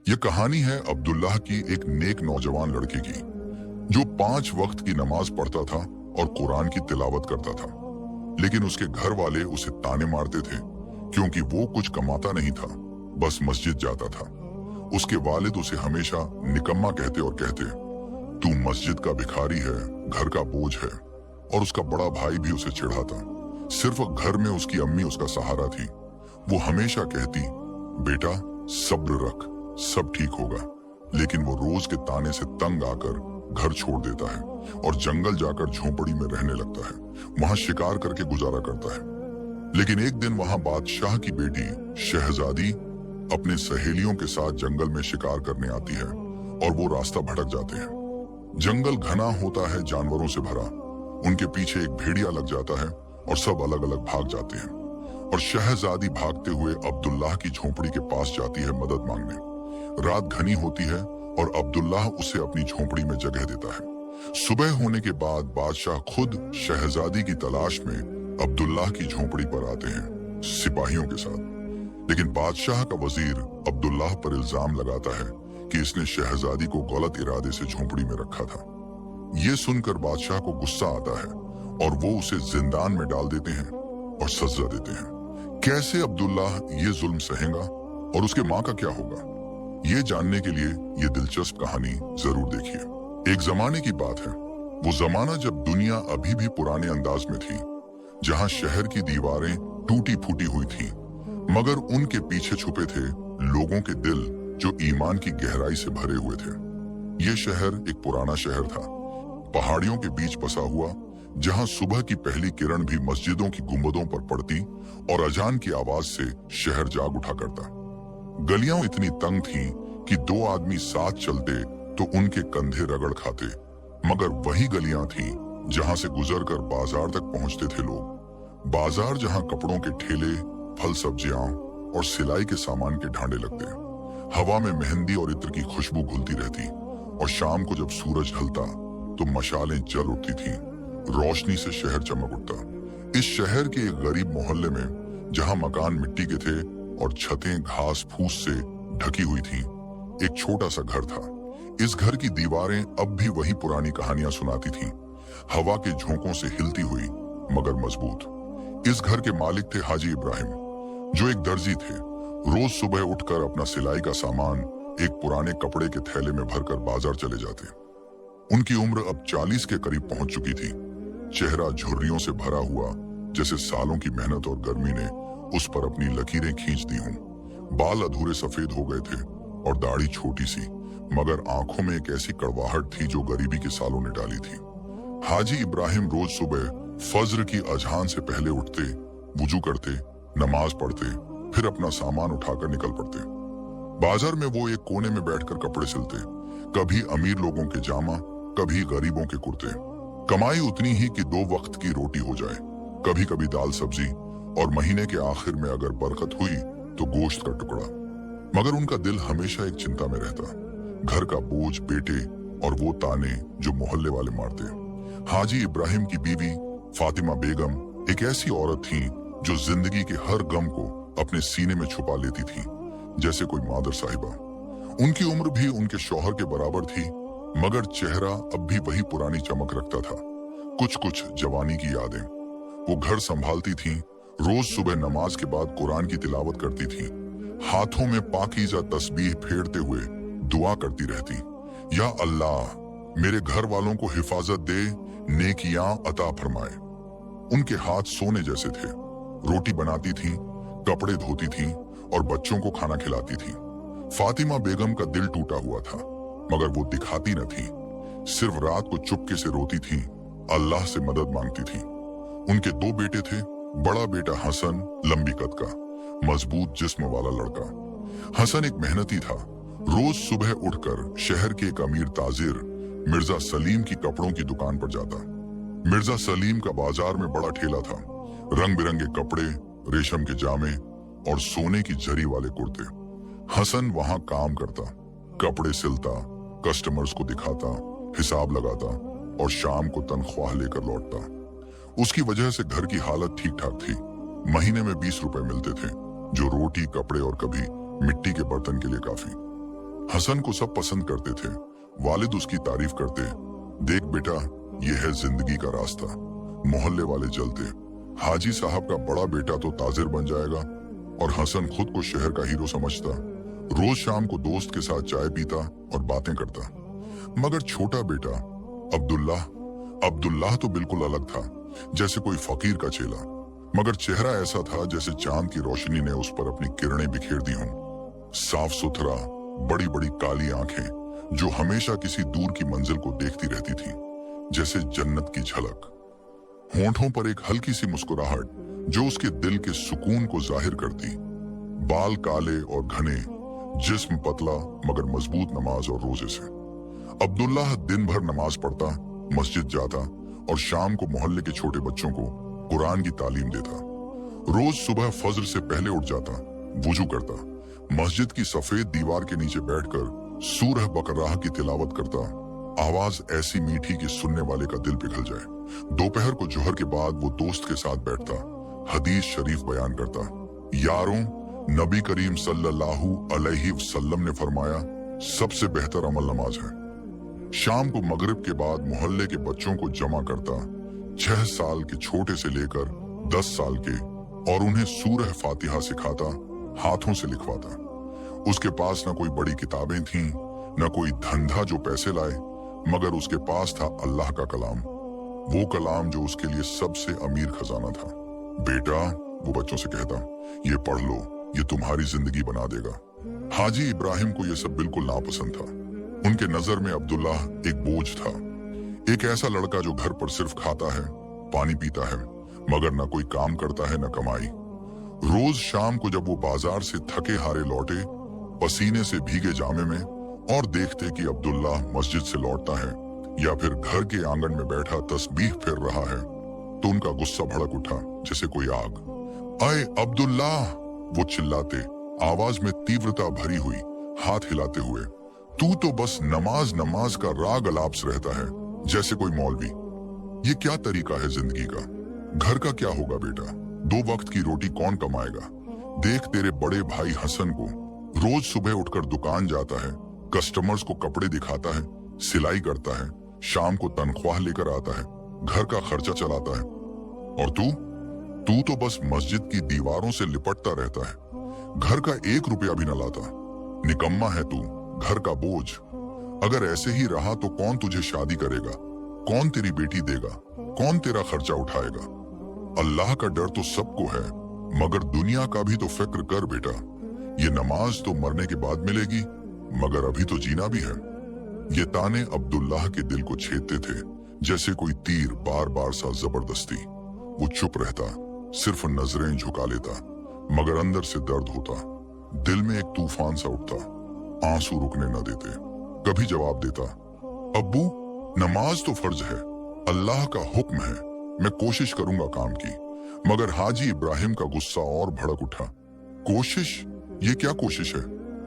ये कहानी है अब्दुल्लाह की, एक नेक नौजवान लड़के की जो 5 वक्त की नमाज पढ़ता था और कुरान की तिलावत करता था। लेकिन उसके घर वाले उसे ताने मारते थे क्योंकि वो कुछ कमाता नहीं था, बस मस्जिद जाता था। उसके वालिद उसे हमेशा निकम्मा कहते और कहते, तू मस्जिद का भिखारी है, घर का बोझ है। और उसका बड़ा भाई भी उसे चिढ़ाता। सिर्फ घर में उसकी अम्मी उसका सहारा थी। वो हमेशा कहती, बेटा सब्र रख, सब ठीक होगा। लेकिन वो रोज के ताने से तंग आकर घर छोड़ देता है और जंगल जाकर झोपड़ी में रहने लगता है। वहां शिकार करके गुजारा करता है। लेकिन एक दिन वहां बादशाह की बेटी शहजादी अपने सहेलियों के साथ जंगल में शिकार करने आती है और वो रास्ता भटक जाते हैं। जंगल घना होता है, जानवरों से भरा। उनके पीछे एक भेड़िया लग जाता है और सब अलग अलग भाग जाते हैं। और शहजादी भागते हुए अब्दुल्लाह की झोपड़ी के पास जाती है मदद मांगने। रात घनी होती है और अब्दुल्लाह उसे अपनी झोपड़ी में जगह देता है। सुबह होने के बाद बादशाह खुद शहजादी की तलाश में अब्दुल्लाह की झोपड़ी पर आते हैं सिपाहियों के साथ। लेकिन बादशाह का वजीर अब्दुल्लाह पर इल्जाम लगाता है कि इसने शहजादी को गलत इरादे से झोपड़ी में रखा था। ये सुनकर बादशाह को गुस्सा आता है और वो उसे जिंदान में डाल देते हैं और सजा देते हैं। कैसे अब्दुल्लाह ये जुल्म सहेगा और उसके माँ का क्या होगा, ये जानने के लिए ये दिलचस्प कहानी जरूर देखिए। एक जमाने की बात है, वो जमाना जब दुनिया अभी भी पुराने अंदाज में थी, जहां शहर की दीवारें टूटी फूटी हुई थीं, मगर उनके पीछे छुपे थे लोगों के दिल जो ईमान की गहराई से भरे हुए थे। ये शहर एक पुराना शहर था, पहाड़ियों के बीच बसा हुआ, जहां सुबह की पहली किरण भी मस्जिदों की गुंबदों पर पड़ती और अजान की आवाज से शहर जाग उठा करता। गलियां इतनी तंग थीं कि 2 आदमी साथ चलते तो उनके कंधे रगड़ खाते, मगर वही गलियां थीं जहां से गुजरकर बाजार तक पहुंचते थे लोग। बाजार जहां कपड़ों के ठेले, फल सब्जियां और सिलाई के सामान के ढांडे लगते। हवा में मेहंदी और इत्र की खुशबू घुलती रहती और शाम को जब सूरज ढलता तो मशालें जल उठती थीं, रोशनी से शहर चमक उठता। इस शहर के एक गरीब मोहल्ले में, जहां मकान मिट्टी के थे और छतें घास फूस से ढकी हुई थीं, एक छोटा सा घर था। इस घर की दीवारें अब भी वही पुरानी कहानियां सुनाती थीं, हवा के झोंकों से हिलती हुई मगर मजबूत। इस घर के मालिक थे हाजी इब्राहिम, जो एक दर्जी थे। रोज सुबह उठकर अपना सिलाई का सामान एक पुराने कपड़े के थैले में भरकर बाजार चले जाते। उनकी उम्र अब 40 के करीब पहुंच चुकी थी। चेहरा झुर्रियों से भरा हुआ, जैसे सालों की मेहनत और गर्मी ने उस पर अपनी लकीरें खींच दी हों। बाल अधूरे सफेद हो गए थे और दाढ़ी छोटी सी, मगर आंखों में एक ऐसी कड़वाहट थी जो गरीबी के सालों ने डाली थी। हाजी इब्राहिम रोज सुबह फज्र की अजान से पहले उठते, वुजू करते, नमाज पढ़ते, फिर अपना सामान उठाकर निकल पड़ते। बाजार में वो एक कोने में बैठकर कपड़े सिलते, कभी अमीर लोगों के जामा, कभी गरीबों के कुर्ते। कमाई उतनी ही कि 2 वक्त की रोटी हो जाए, कभी कभी दाल सब्जी, और महीने के आखिर में अगर बरकत हुई तो गोश्त का टुकड़ा। मगर उनका दिल हमेशा एक चिंता में रहता, घर का बोझ, बेटे और वो ताने जो मोहल्ले वाले मारते। हाजी इब्राहिम की बीवी फातिमा बेगम एक ऐसी औरत थी जो जिंदगी के हर गम को अपने सीने में छुपा लेती थी, जैसे कोई मादर साहिबा। उनकी उम्र भी उनके शौहर के बराबर थी, मगर चेहरा अब भी वही पुरानी चमक रखता था, कुछ कुछ जवानी की यादें। वो घर संभालती थीं, रोज सुबह नमाज के बाद कुरान की तिलावत करती थीं, हाथों में पाकीज़ा तस्बीह फेरते हुए दुआ करती रहती, या अल्लाह मेरे घर वालों को हिफाजत दे, नेकियां अता फरमाए। उनके हाथ सोने जैसे थे, रोटी बनाती थीं, कपड़े धोती थीं और बच्चों को खाना खिलाती थीं। फातिमा बेगम का दिल टूटा हुआ था, मगर वो दिखाती न थी, सिर्फ रात को चुपके से रोती थी, अल्लाह से मदद मांगती थी। उनके 2 बेटे थे। बड़ा बेटा हसन लंबी कद का, मजबूत जिस्म वाला लड़का। हसन एक मेहनती था, रोज सुबह उठकर शहर के एक अमीर ताजिर मिर्जा सलीम की कपड़ों की दुकान पर जाता। मिर्जा सलीम का बाजार में बड़ा ठेला था, रंग बिरंगे कपड़े, रेशम के जामे और सोने की जरी वाले कुर्ते। हसन वहां काम करता, कपड़े सिलता, कस्टमर्स को दिखाता, हिसाब लगाता और शाम को तनख्वाह लेकर लौटता। उसकी वजह से घर की हालत ठीक ठाक थी। महीने में 20 रुपए मिलते थे, जो रोटी, कपड़े और कभी मिट्टी के बर्तन के लिए काफी। हसन को सब पसंद करते थे। वालिद उसकी तारीफ करते, देख बेटा ये है जिंदगी का रास्ता। मोहल्ले वाले जलते, हाजी साहब का बड़ा बेटा तो ताजिर बन जाएगा। और हसन खुद को शहर का हीरो समझता। रोज शाम को दोस्त के साथ चाय पीता और बातें करता। मगर छोटा बेटा अब्दुल्लाह तो बिल्कुल अलग था, जैसे कोई फकीर का चेला। मगर चेहरा ऐसा था जैसे चांद की रोशनी ने उस पर अपनी किरणें बिखेर दी हों। साफ सुथरा, बड़ी बड़ी काली आंखें जो हमेशा किसी दूर की मंजिल को देखती रहती थी, जैसे जन्नत की झलक। होंठों पर एक हल्की सी मुस्कुराहट जो उसके दिल के सुकून को जाहिर करती। बाल काले और घने, जिस्म पतला मगर मजबूत नमाज और रोजे से। अब्दुल्लाह दिन भर नमाज पढ़ता, मस्जिद जाता और शाम को मोहल्ले के छोटे बच्चों को कुरान की तालीम देता। रोज सुबह फज्र से पहले उठ जाता, वुजू करता, मस्जिद की सफेद दीवार के नीचे बैठकर सूरह बकराह की तिलावत करता। आवाज ऐसी मीठी कि सुनने वाले का दिल पिघल जाए। दोपहर को जोहर के बाद वो दोस्त के साथ बैठता, हदीस शरीफ बयान करता। यारों, नबी करीम सल्लल्लाहु अलैहि वसल्लम ने फरमाया, सबसे बेहतर अमल नमाज है। शाम को मगरिब के बाद मोहल्ले के बच्चों को जमा करता, 6 साल के छोटे से लेकर 10 साल के, और उन्हें सूरह फातिहा सिखाता, हाथों से लिखवाता। उसके पास न कोई बड़ी किताबें थीं, न कोई धंधा जो पैसे लाए, मगर उसके पास था अल्लाह का कलाम। वो कलाम जो उसके लिए सबसे अमीर खजाना था। बेटा, वो बच्चों से कहता, ये पढ़ लो, ये तुम्हारी जिंदगी बना देगा। हाजी इब्राहिम को ये सब बिल्कुल नापसंद था। उनके नजर में अब्दुल्लाह एक बोझ था, एक ऐसा लड़का जो घर पर सिर्फ खाता है, पानी पीता है, मगर न कोई काम करता है न कमाई। रोज शाम को जब वो बाजार से थके हारे लौटे, पसीने से भीगे जामे में, और देखते कि अब्दुल्लाह मस्जिद से लौटता है या फिर घर के आंगन में बैठा तस्बीह फेर रहा है, तो उनका गुस्सा भड़क उठा जैसे कोई आग। अय अब्दुल्लाह, वो चिल्लाते, आवाज में तीव्रता भरी हुई, हाथ हिलाते हुए, तू तो बस नमाज नमाज का राग अलाप्स रहता है जैसे कोई मौलवी। ये क्या तरीका है जिंदगी का? घर का क्या होगा बेटा? 2 वक्त की रोटी कौन कमाएगा? देख तेरे बड़े भाई हसन को, रोज सुबह उठकर दुकान जाता है, कस्टमर्स को कपड़े दिखाता है, सिलाई करता है, शाम को तनख्वाह लेकर आता है, घर का खर्चा चलाता है। और तू तो बस मस्जिद की दीवारों से लिपटता रहता है, घर का 1 रुपया भी न लाता। निकम्मा है तू, घर का बोझ। अगर ऐसे ही रहा तो कौन तुझे शादी करेगा? कौन तेरी बेटी देगा? कौन तेरा खर्चा उठाएगा? अल्लाह का डर तो सबको है, मगर दुनिया का भी तो फिक्र कर बेटा। ये नमाज तो मरने के बाद मिलेगी, मगर अभी तो जीना भी है। ये ताने अब्दुल्लाह के दिल को छेदते थे जैसे कोई तीर, बार बार सा जबरदस्ती। वो चुप रहता, सिर्फ नजरें झुका लेता, मगर अंदर से दर्द होता। दिल में एक तूफान सा उठता, आंसू रुकने न देते। कभी जवाब देता, अब्बू नमाज तो फर्ज है, अल्लाह का हुक्म है, मैं कोशिश करूंगा काम की। मगर हाजी इब्राहिम का गुस्सा और भड़क उठा। कोशिश? ये क्या कोशिश है?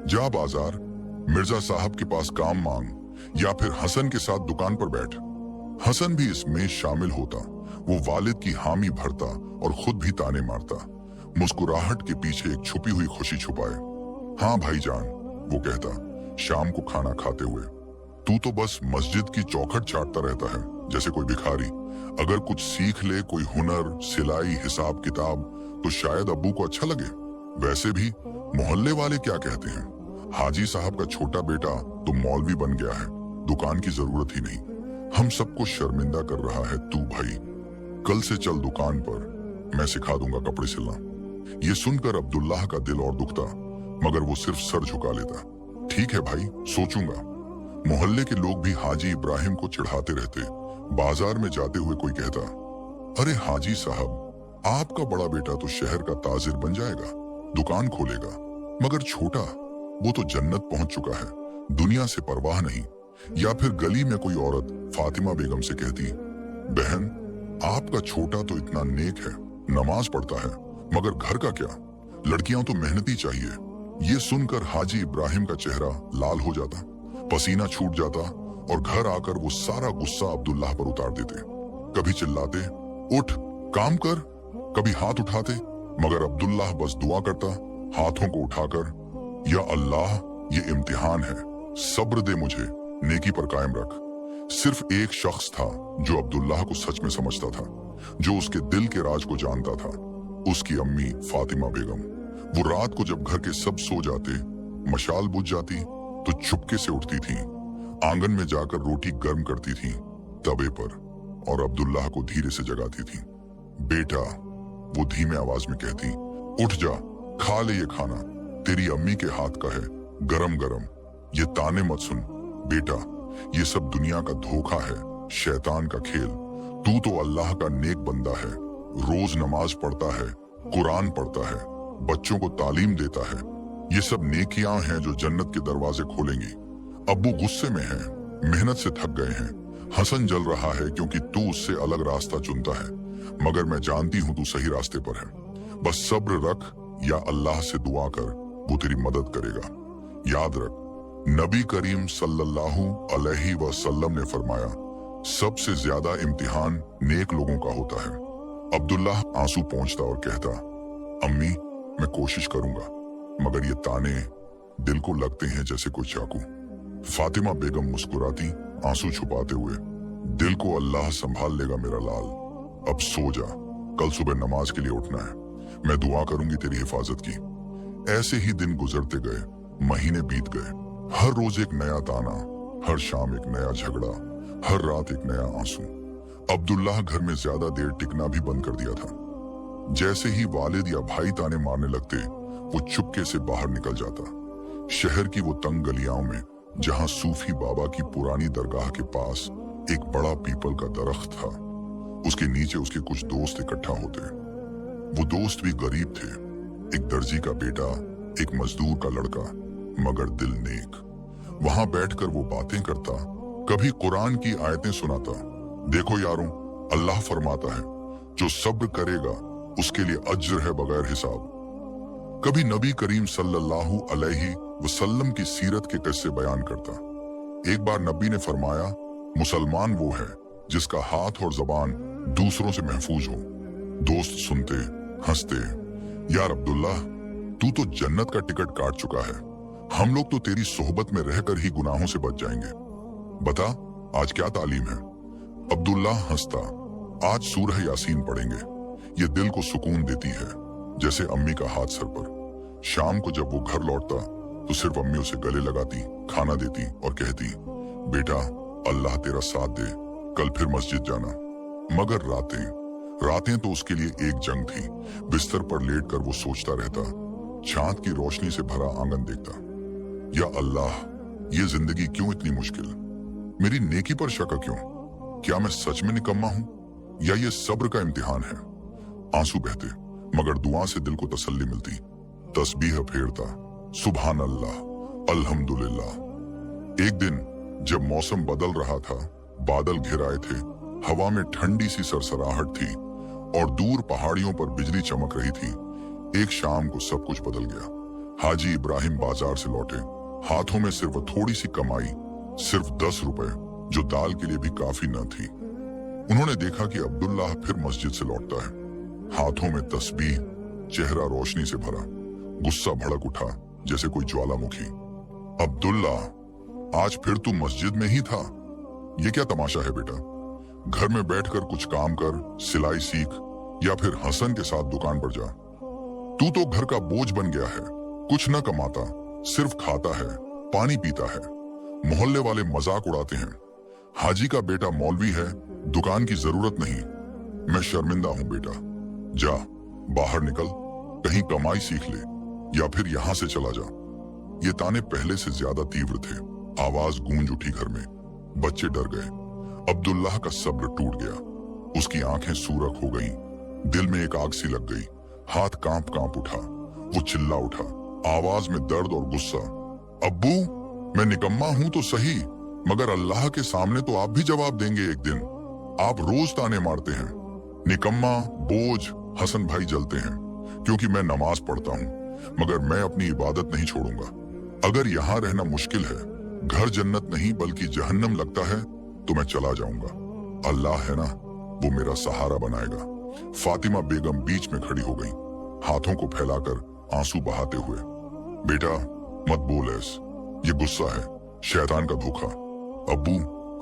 जा बाजार, मिर्जा साहब के पास काम मांग, या फिर हसन के साथ दुकान पर बैठ। हसन भी इसमें शामिल होता। वो वालिद की हामी भरता और खुद भी ताने मारता, मुस्कुराहट के पीछे एक छुपी हुई खुशी छुपाए। हाँ भाईजान, वो कहता शाम को खाना खाते हुए, तू तो बस मस्जिद की चौखट चाटता रहता है जैसे कोई भिखारी। अगर कुछ सीख ले, कोई हुनर, सिलाई, हिसाब किताब, तो शायद अब्बू को अच्छा लगे। वैसे भी मोहल्ले वाले क्या कहते हैं, हाजी साहब का छोटा बेटा तो मौलवी बन गया है, दुकान की जरूरत ही नहीं। हम सबको शर्मिंदा कर रहा है तू भाई। कल से चल दुकान पर, मैं सिखा दूंगा कपड़े सिलना। ये सुनकर अब्दुल्लाह का दिल और दुखता, मगर वो सिर्फ सर झुका लेता। ठीक है भाई, सोचूंगा। मोहल्ले के लोग भी हाजी इब्राहिम को चिढ़ाते रहते। बाजार में जाते हुए कोई कहता, अरे हाजी साहब, आपका बड़ा बेटा तो शहर का ताजिर बन जाएगा, दुकान खोलेगा, मगर छोटा, वो तो जन्नत पहुंच चुका है, दुनिया से परवाह नहीं। या फिर गली में कोई औरत फातिमा बेगम से कहती, बहन आपका छोटा तो इतना नेक है, नमाज पढ़ता है, मगर घर का क्या? लड़कियां तो मेहनती चाहिए। ये सुनकर हाजी इब्राहिम का चेहरा लाल हो जाता, पसीना छूट जाता, और घर आकर वो सारा गुस्सा अब्दुल्लाह पर उतार देते। कभी चिल्लाते, उठ काम कर, कभी हाथ उठाते, मगर अब्दुल्लाह बस दुआ करता, हाथों को उठाकर, या अल्लाह ये इम्तिहान है, सब्र दे मुझे, नेकी पर कायम रख। सिर्फ एक शख्स था जो अब्दुल्लाह को सच में समझता था, जो उसके दिल के राज को जानता था, उसकी अम्मी फातिमा बेगम। वो रात को जब घर के सब सो जाते, मशाल बुझ जाती तो चुपके से उठती थी, आंगन में जाकर रोटी गर्म करती थी तवे पर, और अब्दुल्लाह को धीरे से जगाती थी। बेटा, वो धीमे आवाज में कहती, उठ जा, खा ले ये खाना, तेरी अम्मी के हाथ का है, गरम गरम। ये ताने मत सुन बेटा, ये सब दुनिया का धोखा है, शैतान का खेल। तू तो अल्लाह का नेक बंदा है, रोज नमाज पढ़ता है, कुरान पढ़ता है, बच्चों को तालीम देता है। ये सब नेकियां हैं जो जन्नत के दरवाजे खोलेंगी। अब्बू गुस्से में हैं, मेहनत से थक गए हैं, हसन जल रहा है क्योंकि तू उससे अलग रास्ता चुनता है, मगर मैं जानती हूं तू सही रास्ते पर है। बस सब्र रख, या अल्लाह से दुआ कर, वो तेरी मदद करेगा। याद रख, नबी करीम सल्लल्लाहु अलैहि वसल्लम ने फरमाया, सबसे ज्यादा इम्तिहान नेक लोगों का होता है। अब्दुल्लाह आंसू पोंछता और कहता, अम्मी, मैं कोशिश करूंगा, मगर ये ताने दिल को लगते हैं जैसे कोई चाकू। फातिमा बेगम मुस्कुराती, आंसू छुपाते हुए, दिल को अल्लाह संभाल लेगा मेरा लाल, अब सो जा, कल सुबह नमाज के लिए उठना है, मैं दुआ करूंगी तेरी हिफाजत की। ऐसे ही दिन गुजरते गए, महीने बीत गए, हर रोज एक नया ताना, हर शाम एक नया झगड़ा, हर रात एक नया आंसू। अब्दुल्लाह घर में ज्यादा देर टिकना भी बंद कर दिया था। जैसे ही वालिद या भाई ताने मारने लगते, वो चुपके से बाहर निकल जाता। शहर की वो तंग गलियां में, जहां सूफी बाबा की पुरानी दरगाह के पास एक बड़ा पीपल का दरख्त था, उसके नीचे उसके कुछ दोस्त इकट्ठा होते। वो दोस्त भी गरीब थे, एक दर्जी का बेटा, एक मजदूर का लड़का, मगर दिल नेक। वहां बैठकर वो बातें करता, कभी कुरान की आयतें सुनाता। देखो यारों, अल्लाह फरमाता है, जो सब्र करेगा उसके लिए अज्र है बगैर हिसाब। कभी नबी करीम सल्लल्लाहु अलैहि वसल्लम की सीरत के किस्से बयान करता। एक बार नबी ने फरमाया, मुसलमान वो है जिसका हाथ और जबान दूसरों से महफूज हो। दोस्त सुनते, हंसते, यार अब्दुल्लाह, तू तो जन्नत का टिकट काट चुका है, हम लोग तो तेरी सोहबत में रहकर ही गुनाहों से बच जाएंगे। बता, आज क्या तालीम है? अब्दुल्लाह हंसता, आज सूरह यासीन पढ़ेंगे, ये दिल को सुकून देती है जैसे अम्मी का हाथ सर पर। शाम को जब वो घर लौटता तो सिर्फ अम्मी उसे गले लगाती, खाना देती और कहती, बेटा, अल्लाह तेरा साथ दे, कल फिर मस्जिद जाना। मगर रातें तो उसके लिए एक जंग थी। बिस्तर पर लेटकर वो सोचता रहता, चांद की रोशनी से भरा आंगन देखता, या अल्लाह, ये जिंदगी क्यों इतनी मुश्किल? मेरी नेकी पर शक क्यों? क्या मैं सच में निकम्मा हूं, या ये सब्र का इम्तिहान है? आंसू बहते, मगर दुआ से दिल को तसल्ली मिलती। तस्बीह फेरता, सुभान अल्लाह, अल्हम्दुलिल्लाह। एक दिन जब मौसम बदल रहा था, बादल घिर आए थे, हवा में ठंडी सी सरसराहट थी और दूर पहाड़ियों पर बिजली चमक रही थी। एक शाम को सब कुछ बदल गया। हाजी इब्राहिम बाजार से लौटे, हाथों में सिर्फ थोड़ी सी कमाई, सिर्फ 10 रुपए, जो दाल के लिए भी काफी न थी। उन्होंने देखा कि अब्दुल्लाह फिर मस्जिद से लौटता है, हाथों में तस्बीह, चेहरा रोशनी से भरा। गुस्सा भड़क उठा जैसे कोई ज्वालामुखी। अब्दुल्लाह, आज फिर तू मस्जिद में ही था? ये क्या तमाशा है बेटा? घर में बैठकर कुछ काम कर, सिलाई सीख, या फिर हसन के साथ दुकान पर जा। तू तो घर का बोझ बन गया है, कुछ न कमाता, सिर्फ खाता है, पानी पीता है। मोहल्ले वाले मजाक उड़ाते हैं, हाजी का बेटा मौलवी है, दुकान की जरूरत नहीं। मैं शर्मिंदा हूं बेटा, जा बाहर निकल, कहीं कमाई सीख ले, या फिर यहां से चला जा। ये ताने पहले से ज्यादा तीव्र थे। आवाज गूंज उठी घर में, बच्चे डर गए। अब्दुल्लाह का सब्र टूट गया, उसकी आंखें सूरख हो गईं, दिल में एक आग सी लग गई, हाथ कांप उठा। वो चिल्ला उठा, आवाज में दर्द और गुस्सा, अब्बू, मैं निकम्मा हूं तो सही, मगर अल्लाह के सामने तो आप भी जवाब देंगे एक दिन। आप रोज ताने मारते हैं, निकम्मा, बोझ। हसन भाई जलते हैं क्योंकि मैं नमाज पढ़ता हूं, मगर मैं अपनी इबादत नहीं छोड़ूंगा। अगर यहां रहना मुश्किल है, घर जन्नत नहीं बल्कि जहन्नम लगता है, तो मैं चला जाऊंगा। अल्लाह है ना, वो मेरा सहारा बनाएगा। फातिमा बेगम बीच में खड़ी हो गई, हाथों को फैलाकर आंसू बहाते हुए, बेटा मत बोल ऐस, ये गुस्सा है, शैतान का धोखा। अब्बू,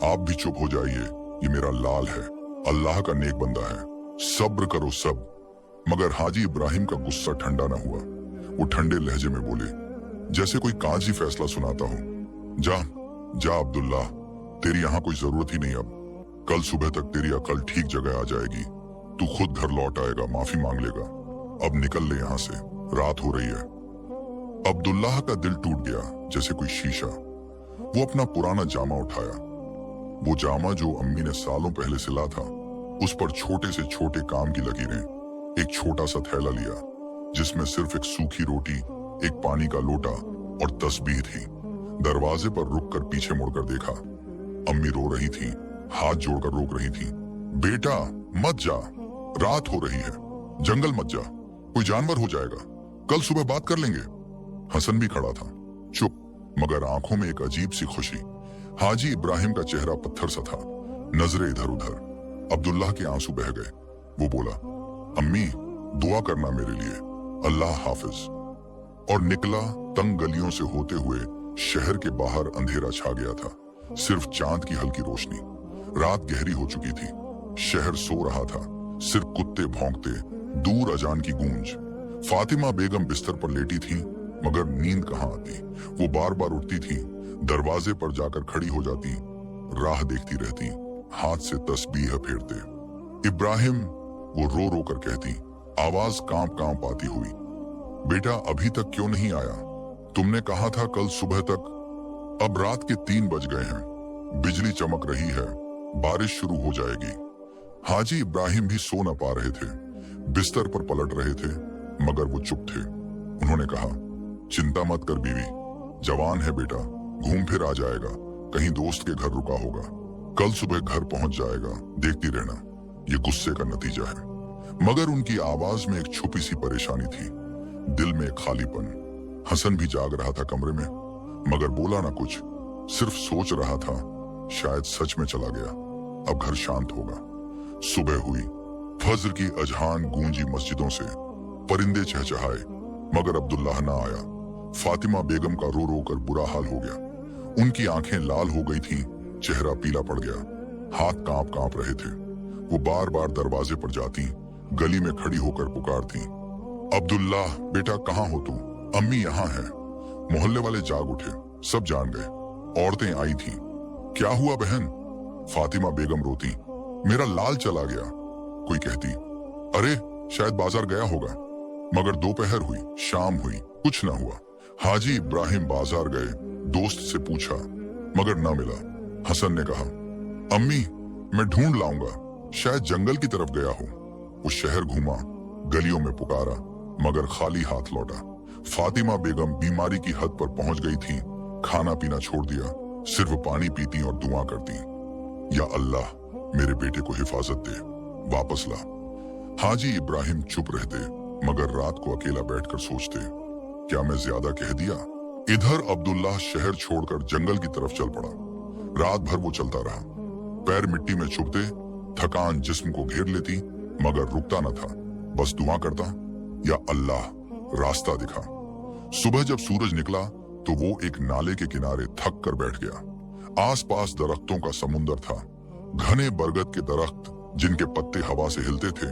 आप भी चुप हो जाइए, ये मेरा लाल है, अल्लाह का नेक बंदा है, सब्र करो सब। मगर हाजी इब्राहिम का गुस्सा ठंडा ना हुआ। वो ठंडे लहजे में बोले, जैसे कोई काजी फैसला सुनाता हो, जा जा अब्दुल्ला, तेरी यहाँ कोई जरूरत ही नहीं अब। कल सुबह तक तेरी अकल ठीक जगह आ जाएगी, तू खुद घर लौट आएगा, माफी मांग लेगा। अब निकल ले यहाँ से, रात हो रही है। अब्दुल्लाह का दिल टूट गया जैसे कोई शीशा। वो अपना पुराना जामा उठाया, वो जामा जो अम्मी ने सालों पहले सिला था, उस पर छोटे से छोटे काम की लकीरें, एक छोटा सा थैला लिया जिसमें सिर्फ एक सूखी रोटी, एक पानी का लोटा और तस्बीह थी। दरवाजे पर रुककर पीछे मुड़कर देखा, अम्मी रो रही थी, हाथ जोड़कर रोक रही थी। बेटा मत जा, रात हो रही है, जंगल मत जा, कोई जानवर हो जाएगा, कल सुबह बात कर लेंगे। हसन भी खड़ा था, चुप, मगर आंखों में एक अजीब सी खुशी। हाजी इब्राहिम का चेहरा पत्थर सा था, नजरें इधर उधर। अब्दुल्लाह के आंसू बह गए। वो बोला, अम्मी दुआ करना मेरे लिए, अल्लाह हाफिज। और निकला। तंग गलियों से होते हुए शहर के बाहर अंधेरा छा गया था, सिर्फ चांद की हल्की रोशनी। रात गहरी हो चुकी थी, शहर सो रहा था, सिर्फ कुत्ते भौंकते, दूर अजान की गूंज। फातिमा बेगम बिस्तर पर लेटी थी, मगर नींद कहाँ आती। वो बार बार उठती थी, दरवाजे पर जाकर खड़ी हो जाती, राह देखती रहती, हाथ से तस्बीह फेरते। इब्राहिम, वो रो रो कर कहती, आवाज कांप कांप आती हुई, बेटा अभी तक क्यों नहीं आया? तुमने कहा था कल सुबह तक। अब रात के 3 बज गए हैं, बिजली चमक रही है, बारिश शुरू हो जाएगी। हाजी इब्राहिम भी सो न पा रहे थे, बिस्तर पर पलट रहे थे, मगर वो चुप थे। उन्होंने कहा, चिंता मत कर बीवी, जवान है बेटा, घूम फिर आ जाएगा, कहीं दोस्त के घर रुका होगा, कल सुबह घर पहुंच जाएगा, देखती रहना, ये गुस्से का नतीजा है। मगर उनकी आवाज में एक छुपी सी परेशानी थी, दिल में एक खालीपन। हसन भी जाग रहा था कमरे में, मगर बोला ना कुछ, सिर्फ सोच रहा था, शायद सच में चला गया, अब घर शांत होगा। सुबह हुई, फज्र की अजहान गूंजी मस्जिदों से, परिंदे चहचहाए, मगर अब्दुल्लाह ना आया। फातिमा बेगम का रो रो कर बुरा हाल हो गया, उनकी आंखें लाल हो गई थीं, चेहरा पीला पड़ गया, हाथ कांप कांप रहे थे। वो बार बार दरवाजे पर जाती, गली में खड़ी होकर पुकारती, अब्दुल्लाह बेटा कहाँ हो तुम? अम्मी यहाँ है। मोहल्ले वाले जाग उठे, सब जान गए, औरतें आई थीं। क्या हुआ बहन? फातिमा बेगम रोती, मेरा लाल चला गया। कोई कहती, अरे शायद बाजार गया होगा। मगर दोपहर हुई, शाम हुई, कुछ ना हुआ। हाजी इब्राहिम बाजार गए, दोस्त से पूछा, मगर ना मिला। हसन ने कहा, अम्मी मैं ढूंढ लाऊंगा, शायद जंगल की तरफ गया हो। वो शहर घूमा, गलियों में पुकारा, मगर खाली हाथ लौटा। फातिमा बेगम बीमारी की हद पर पहुंच गई थी, खाना पीना छोड़ दिया, सिर्फ पानी पीती और दुआ करती, या अल्लाह मेरे बेटे को हिफाजत दे, वापस ला। हाजी इब्राहिम चुप रहते, मगर रात को अकेला बैठकर सोचते, क्या मैं ज्यादा कह दिया? इधर अब्दुल्लाह शहर छोड़कर जंगल की तरफ चल पड़ा। रात भर वो चलता रहा, पैर मिट्टी में चुभते, थकान जिस्म को घेर लेती, मगर रुकता न था, बस दुआ करता, या अल्लाह रास्ता दिखा। सुबह जब सूरज निकला तो वो एक नाले के किनारे थक कर बैठ गया। आसपास दरख्तों का समुंदर था, घने बरगद के दरख्त जिनके पत्ते हवा से हिलते थे,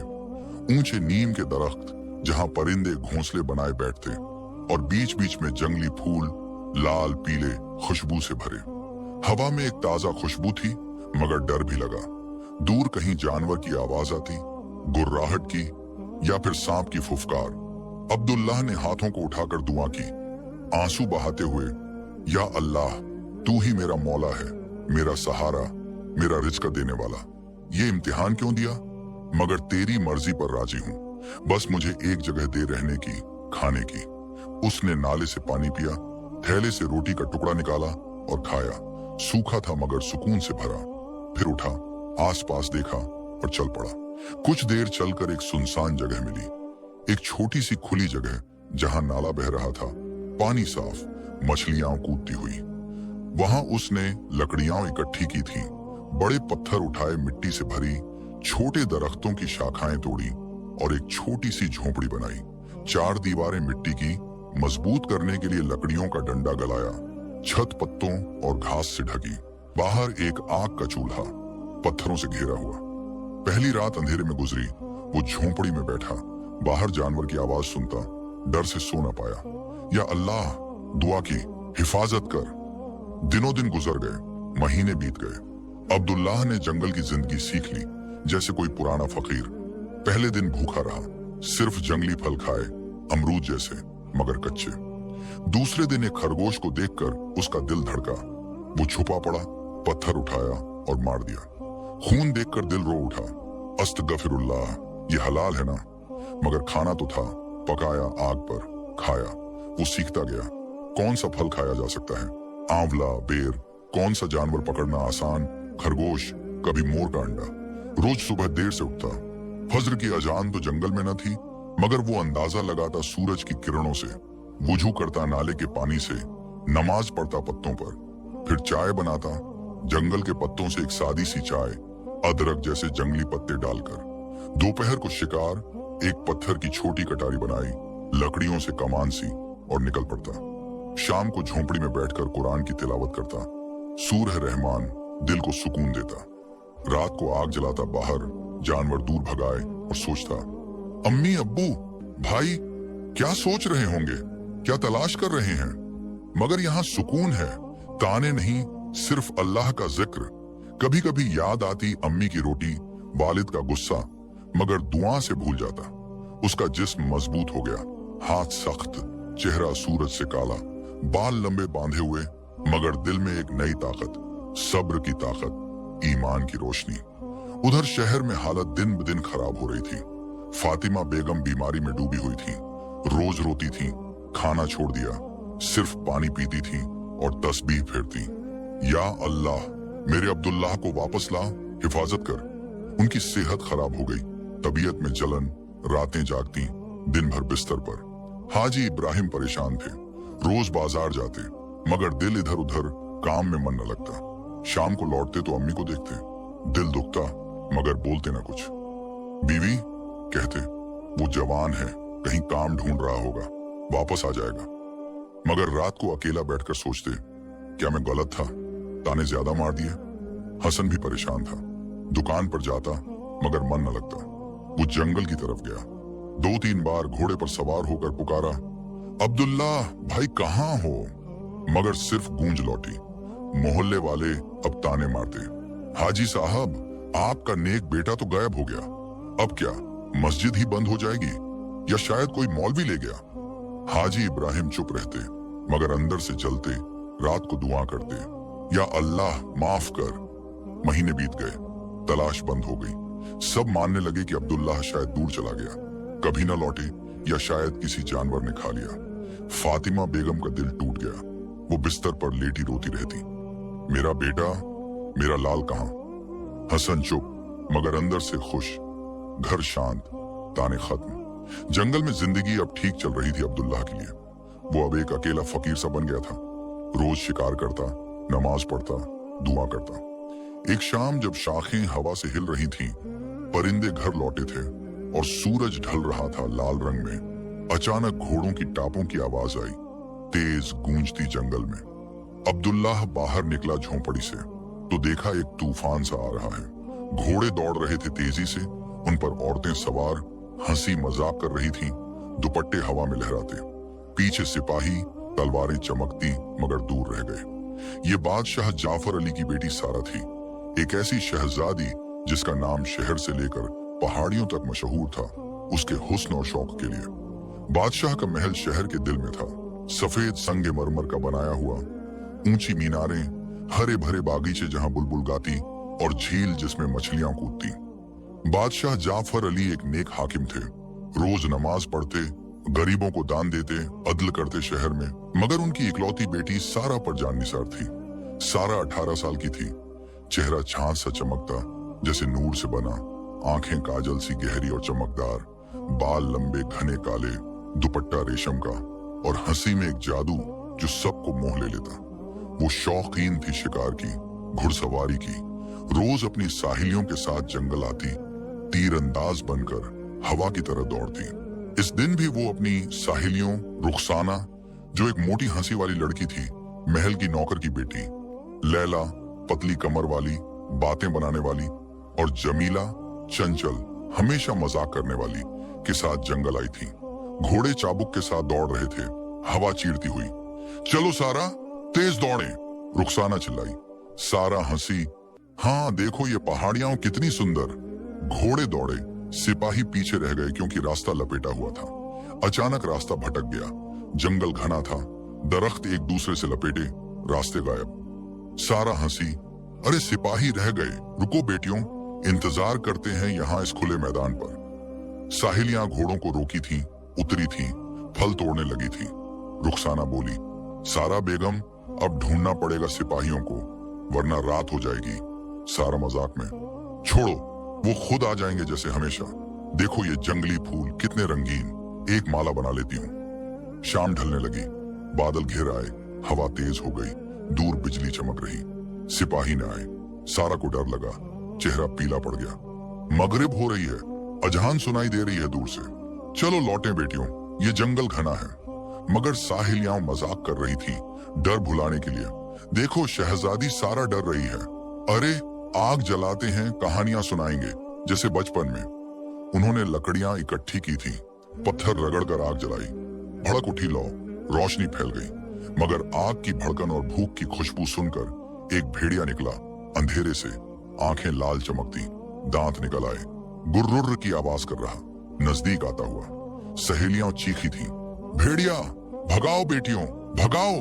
ऊंचे नीम के दरख्त जहां परिंदे घोंसले बनाए बैठते, और बीच बीच में जंगली फूल लाल पीले खुशबू से भरे। हवा में एक ताजा खुशबू थी, मगर डर भी लगा। दूर कहीं जानवर की आवाज आती, गुर्राहट की, या फिर सांप की फुफकार। अब्दुल्लाह ने हाथों को उठाकर दुआ की, आंसू बहाते हुए, या अल्लाह तू ही मेरा मौला है, मेरा सहारा, मेरा रिज़्क देने वाला। ये इम्तिहान क्यों दिया? मगर तेरी मर्जी पर राजी हूँ, बस मुझे एक जगह दे रहने की, खाने की। उसने नाले से पानी पिया, थैले से रोटी का टुकड़ा निकाला और खाया। सूखा था मगर सुकून से भरा। फिर उठा, आसपास देखा और चल पड़ा। कुछ देर चलकर एक सुनसान जगह मिली, एक छोटी सी खुली जगह जहां नाला बह रहा था, पानी साफ, मछलियां कूदती हुई। वहां उसने लकड़ियां इकट्ठी की थी, बड़े पत्थर उठाए, मिट्टी से भरी, छोटे दरख्तों की शाखाएं तोड़ी और एक छोटी सी झोपड़ी बनाई। 4 दीवारें मिट्टी की, मजबूत करने के लिए लकड़ियों का डंडा गलाया, छत पत्तों और घास से ढकी। बाहर एक आग का चूल्हा पत्थरों से घेरा हुआ। पहली रात अंधेरे में गुजरी। वो झोंपड़ी में बैठा, बाहर जानवर की आवाज सुनता, डर से सो न पाया। या अल्लाह, दुआ की, हिफाजत कर। दिनों दिन गुजर गए, महीने बीत गए। अब्दुल्लाह ने जंगल की जिंदगी सीख ली जैसे कोई पुराना फकीर। पहले दिन भूखा रहा, सिर्फ जंगली फल खाए, अमरूद जैसे, मगर कच्चे। दूसरे दिन एक खरगोश को देखकर उसका दिल धड़का। वो छुपा पड़ा, पत्थर उठाया और मार दिया। खून देखकर दिल रो उठा। अस्तगफिरुल्लाह, ये हलाल है ना? मगर खाना तो था, पकाया आग पर, खाया। वो सीखता गया कौन सा फल खाया जा सकता है, आंवला, बेर, कौन सा जानवर पकड़ना आसान, खरगोश, कभी मोर का अंडा। रोज सुबह देर से उठता। फज्र की अजान तो जंगल में न थी, मगर वो अंदाजा लगाता सूरज की किरणों से, वुजू करता नाले के पानी से, नमाज पढ़ता पत्तों पर, फिर चाय बनाता जंगल के पत्तों से, एक सादी सी चाय, अदरक जैसे जंगली पत्ते डालकर। दोपहर को शिकार, एक पत्थर की छोटी कटारी बनाई, लकड़ियों से कमान सी, और निकल पड़ता। शाम को झोंपड़ी में बैठकर कुरान की तिलावत करता। सूरह रहमान दिल को सुकून देता। रात को आग जलाता बाहर, जानवर दूर भगाए, और सोचता, अम्मी, अब्बू, भाई क्या सोच रहे होंगे, क्या तलाश कर रहे हैं? मगर यहाँ सुकून है, ताने नहीं, सिर्फ अल्लाह का जिक्र। कभी कभी याद आती अम्मी की रोटी, वालिद का गुस्सा, मगर दुआ से भूल जाता। उसका जिस्म मजबूत हो गया, हाथ सख्त, चेहरा सूरज से काला, बाल लंबे बांधे हुए, मगर दिल में एक नई ताकत, सब्र की ताकत, ईमान की रोशनी। उधर शहर में हालत दिन ब दिन खराब हो रही थी। फातिमा बेगम बीमारी में डूबी हुई थी, रोज रोती थी, खाना छोड़ दिया, सिर्फ पानी पीती थी और तस्बीह फेरती, या अल्लाह, मेरे अब्दुल्लाह को वापस ला, हिफाजत कर। उनकी सेहत खराब हो गई, तबीयत में जलन, रातें जागती, दिन भर बिस्तर पर। हाजी इब्राहिम परेशान थे, रोज बाजार जाते, मगर दिल इधर उधर, काम में मन न लगता। शाम को लौटते तो अम्मी को देखते, दिल दुखता, मगर बोलते ना कुछ। बीवी, कहते, वो जवान है, कहीं काम ढूंढ रहा होगा, वापस आ जाएगा। मगर रात को अकेला बैठकर सोचते, क्या मैं गलत था, ताने ज्यादा मार दिए? हसन भी परेशान था, दुकान पर जाता, मगर मन न लगता। वो जंगल की तरफ गया, 2-3 बार घोड़े पर सवार होकर पुकारा, अब्दुल्लाह भाई कहाँ हो? मगर सिर्फ गूंज लौटी। मोहल्ले वाले अब ताने मारते, हाजी साहब, आपका नेक बेटा तो गायब हो गया, अब क्या मस्जिद ही बंद हो जाएगी, या शायद कोई मौलवी ले गया? हाजी इब्राहिम चुप रहते, मगर अंदर से जलते, रात को दुआ करते, या अल्लाह माफ कर। महीने बीत गए, तलाश बंद हो गई। सब मानने लगे कि अब्दुल्लाह शायद दूर चला गया, कभी न लौटे, या शायद किसी जानवर ने खा लिया। फातिमा बेगम का दिल टूट गया, वो बिस्तर पर लेटी रोती रहती, मेरा बेटा, मेरा लाल कहाँ? हसन चुप, मगर अंदर से खुश। घर शांत, ताने खत्म। जंगल में जिंदगी अब ठीक चल रही थी अब्दुल्लाह के लिए। वो अब एक अकेला फकीर सा बन गया था, रोज शिकार करता, नमाज पढ़ता, दुआ करता। एक शाम जब शाखें हवा से हिल रही थीं, परिंदे घर लौटे थे और सूरज ढल रहा था लाल रंग में, अचानक घोड़ों की टापों की आवाज आई, तेज गूंजती जंगल में। अब्दुल्लाह बाहर निकला झोंपड़ी से तो देखा एक तूफान सा आ रहा है। घोड़े दौड़ रहे थे तेजी से, उन पर औरतें सवार हंसी मजाक कर रही थीं, दुपट्टे हवा में लहराते। पीछे सिपाही, तलवारें चमकती, मगर दूर रह गए। ये बादशाह जाफर अली की बेटी सारा थी, एक ऐसी शहजादी जिसका नाम शहर से लेकर पहाड़ियों तक मशहूर था उसके हुस्न और शौक के लिए। बादशाह का महल शहर के दिल में था, सफेद संगे मरमर का बनाया हुआ, ऊंची मीनारें, हरे भरे बागीचे जहां बुलबुल गाती और झील जिसमें मछलियां कूदती। बादशाह जाफर अली एक नेक हाकिम थे, रोज नमाज पढ़ते, गरीबों को दान देते, अदल करते शहर में। मगर उनकी इकलौती बेटी सारा पर जान-निसार थी। सारा 18 साल की थी, चेहरा छाछ सा चमकता जैसे नूर से बना, आंखें काजल सी गहरी और चमकदार, बाल लंबे घने काले, दुपट्टा रेशम का, और हंसी में एक जादू जो सबको मोह ले लेता। वो शौकीन थी शिकार की, घुड़सवारी की, रोज अपनी साहेलियों के साथ जंगल आती, तीरंदाज बनकर हवा की तरह दौड़ती। इस दिन भी वो अपनी साहेलियों रुखसाना, जो एक मोटी हंसी वाली लड़की थी, महल की नौकर की बेटी लैला, पतली कमर वाली, बातें बनाने वाली, और जमीला, चंचल, हमेशा मजाक करने वाली के साथ जंगल आई थी। घोड़े चाबुक के साथ दौड़ रहे थे, हवा चीरती हुई। चलो सारा, तेज दौड़े, रुखसाना चिल्लाई। सारा हंसी। हाँ देखो ये पहाड़ियां कितनी सुंदर। घोड़े दौड़े, सिपाही पीछे रह गए क्योंकि रास्ता लपेटा हुआ था। अचानक रास्ता भटक गया। जंगल घना था, दरख्त एक दूसरे से लपेटे, रास्ते गायब। सारा हंसी। अरे सिपाही रह गए, रुको बेटियों, इंतजार करते हैं यहाँ इस खुले मैदान पर। साहिलियां घोड़ों को रोकी थीं, उतरी थीं, फल तोड़ने लगी थीं। रुखसाना बोली, सारा बेगम, अब ढूंढना पड़ेगा सिपाहियों को, वरना रात हो जाएगी। सारा मजाक में, छोड़ो, वो खुद आ जाएंगे जैसे हमेशा। देखो ये जंगली फूल कितने रंगीन, एक माला बना लेती हूँ। शाम ढलने लगी, बादल घिर आए, हवा तेज हो गई, दूर बिजली चमक रही। सिपाही न आए। सारा को डर लगा, चेहरा पीला पड़ गया। मगरिब हो रही है, अजहान सुनाई दे रही है दूर से। चलो लौटें बेटियों, ये जंगल घना है। मगर साहिलियां मजाक कर रही थी, डर भुलाने के लिए। देखो शहजादी सारा डर रही है। अरे आग जलाते हैं, कहानियां सुनाएंगे जैसे बचपन में। उन्होंने लकड़ियां इकट्ठी की थी, पत्थर रगड़कर आग जलाई। भड़क उठी लौ, रोशनी फैल गई। मगर आग की भड़कन और भूख की खुशबू सुनकर एक भेड़िया निकला अंधेरे से। आंखें लाल चमकती, दांत निकल आए, गुर्रुर्र की आवाज कर रहा, नजदीक आता हुआ। सहेलियां चीखी थी, भेड़िया भगाओ बेटियों, भगाओ।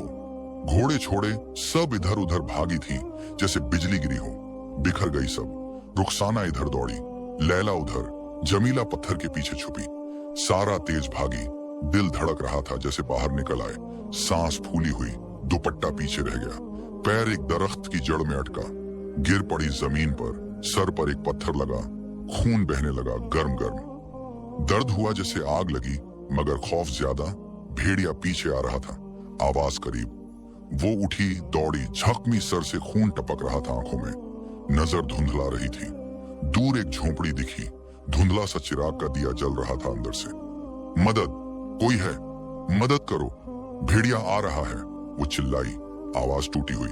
घोड़े छोड़े सब इधर उधर भागी थी जैसे बिजली गिरी हो। बिखर गई सब। रुखसाना इधर दौड़ी, लैला उधर, जमीला पत्थर के पीछे छुपी। सारा तेज भागी, दिल धड़क रहा था जैसे बाहर निकल आए। सांस फूली हुई, दुपट्टा पीछे रह गया। पैर एक दरख्त की जड़ में अटका, गिर पड़ी जमीन पर। सर पर एक पत्थर लगा, खून बहने लगा गर्म गर्म। दर्द हुआ जैसे आग लगी, मगर खौफ ज्यादा। भेड़िया पीछे आ रहा था, आवाज करीब। वो उठी, दौड़ी, झकमी सर से खून टपक रहा था आंखों में। नजर धुंधला रही थी। दूर एक झोंपड़ी दिखी, धुंधला सा चिराग का दिया जल रहा था अंदर से। मदद, कोई है, मदद करो, भेड़िया आ रहा है, वो चिल्लाई। आवाज टूटी हुई,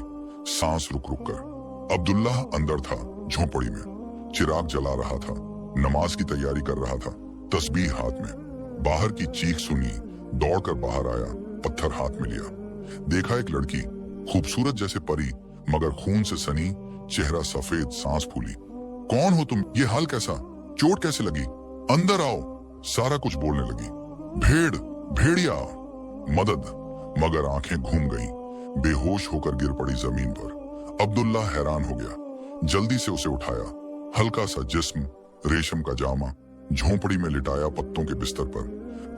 सांस रुक रुक कर। अब्दुल्लाह अंदर था, झोंपड़ी में, चिराग जला रहा था, नमाज की तैयारी कर रहा था, तस्बीह हाथ में। बाहर की चीख सुनी, दौड़कर बाहर आया, पत्थर हाथ में लिया। देखा एक लड़की, खूबसूरत जैसे परी, मगर खून से सनी, चेहरा सफेद, सांस फूली। कौन हो तुम, ये हाल कैसा, चोट कैसे लगी, अंदर आओ। सारा कुछ बोलने लगी। भेड़, भेड़िया, मदद। मगर आंखें घूम गईं, बेहोश होकर गिर पड़ी जमीन पर। अब्दुल्ला हैरान हो गया, जल्दी से उसे उठाया। हल्का सा जिस्म, रेशम का जामा, झोंपड़ी में लिटाया पत्तों के बिस्तर पर।